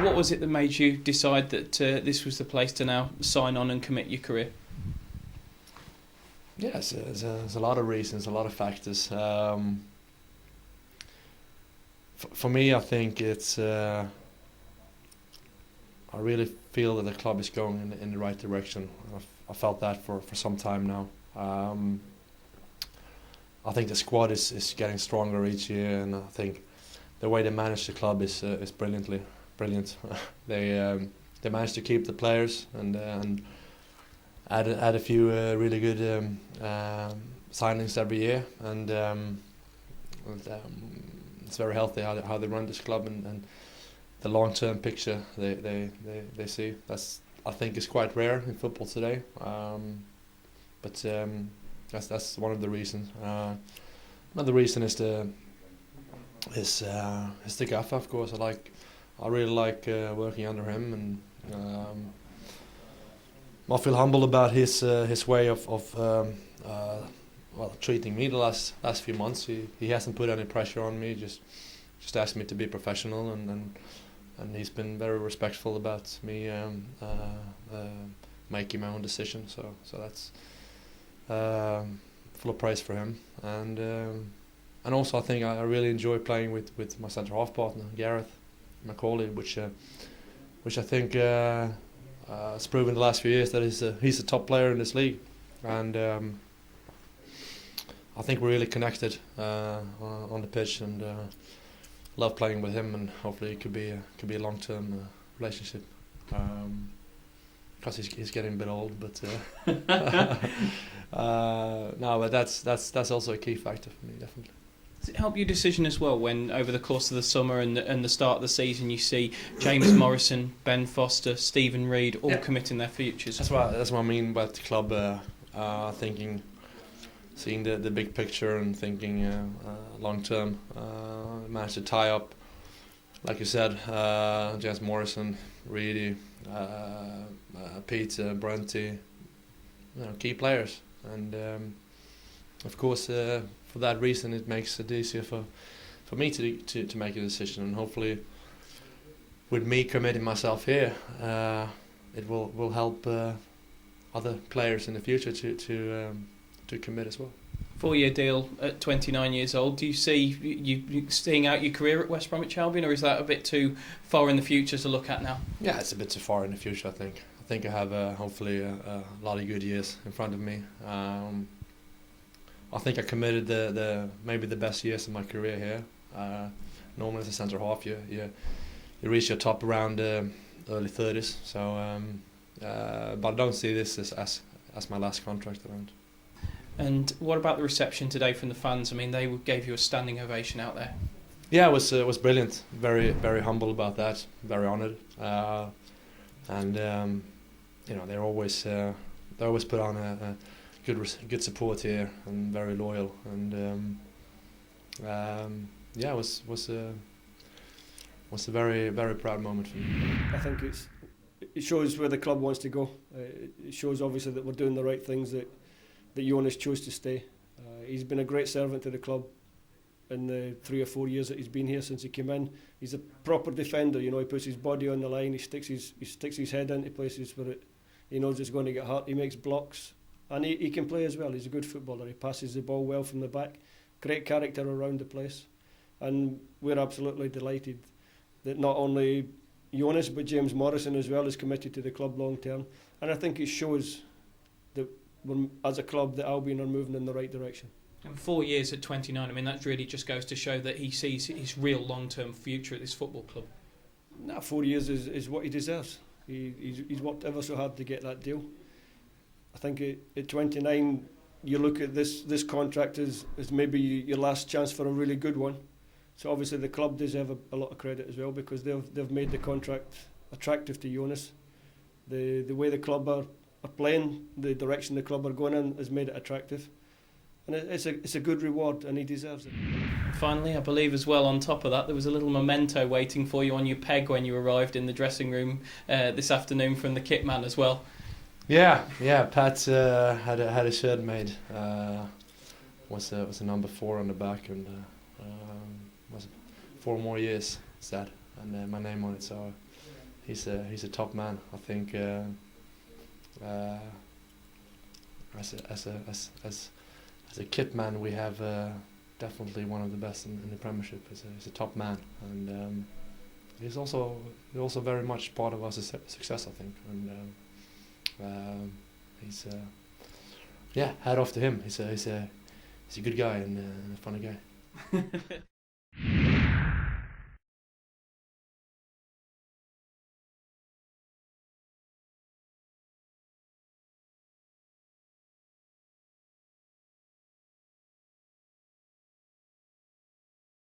What was it that made you decide that this was the place to now sign on and commit your career? Yes, there's a lot of reasons, a lot of factors. For me, I think it's. I really feel that the club is going in the right direction. I felt that for some time now. I think the squad is getting stronger each year, and I think the way they manage the club is brilliant. They managed to keep the players and add a few really good signings every year, and it's very healthy how they run this club and the long-term picture they see. I think is quite rare in football today, but that's one of the reasons. Another reason is the gaffer, of course. I really like working under him, and I feel humble about his way of treating me the last few months. He hasn't put any pressure on me. Just asked me to be professional, and he's been very respectful about me making my own decision. So that's full of praise for him. And also I think I really enjoy playing with my centre half partner Gareth McCauley, which I think has proven the last few years that he's a top player in this league, and I think we're really connected on the pitch, and love playing with him, and hopefully it could be a long-term relationship. Because he's getting a bit old, but no, but that's also a key factor for me, definitely. Does it help your decision as well when over the course of the summer and the start of the season you see James Morrison, Ben Foster, Stephen Reid all committing their futures? That's what I mean about the club, seeing the big picture and thinking long term. Managed to tie up, like you said, James Morrison, Reedy, Peter, Brenty, key players, and of course for that reason it makes it easier for me to make a decision, and hopefully with me committing myself here, it will help other players in the future to commit as well. 4-year deal at 29 years old. Do you see you staying out your career at West Bromwich Albion, or is that a bit too far in the future to look at now? Yeah, it's a bit too far in the future, I think. I think I have hopefully a lot of good years in front of me. I think I committed maybe the best years of my career here. Normally as a centre half, you reach your top around early 30s. So, but I don't see this as my last contract around. And what about the reception today from the fans? I mean, they gave you a standing ovation out there. Yeah, it was brilliant. Very very humble about that. Very honoured. And they always put on a good support here, and very loyal. And it was a very very proud moment for me. I think it shows where the club wants to go. It shows obviously that we're doing the right things, that Jonas chose to stay. He's been a great servant to the club in the 3 or 4 years that he's been here since he came in. He's a proper defender. He puts his body on the line. He sticks his head into places where he knows it's going to get hurt. He makes blocks, and he can play as well. He's a good footballer. He passes the ball well from the back. Great character around the place, and we're absolutely delighted that not only Jonas but James Morrison as well is committed to the club long term. And I think it shows that as a club, that Albion are moving in the right direction. And 4 years at 29, I mean, that really just goes to show that he sees his real long-term future at this football club. 4 years is what he deserves. He's worked ever so hard to get that deal. I think at 29, you look at this contract as maybe your last chance for a really good one. So obviously the club deserve a lot of credit as well, because they've made the contract attractive to Jonas. The way the club are playing, the direction the club are going in, has made it attractive, and it's a good reward, and he deserves it. Finally, I believe as well, on top of that, there was a little memento waiting for you on your peg when you arrived in the dressing room this afternoon from the kit man as well. Yeah. Pat had a shirt made. Was a number 4 on the back, and was 4 more years, is that, and my name on it. So he's a top man. I think as a kit man, we have definitely one of the best in the Premiership. He's a top man, and he's also very much part of our success, I think. And he's hat off to him. He's a good guy and a funny guy.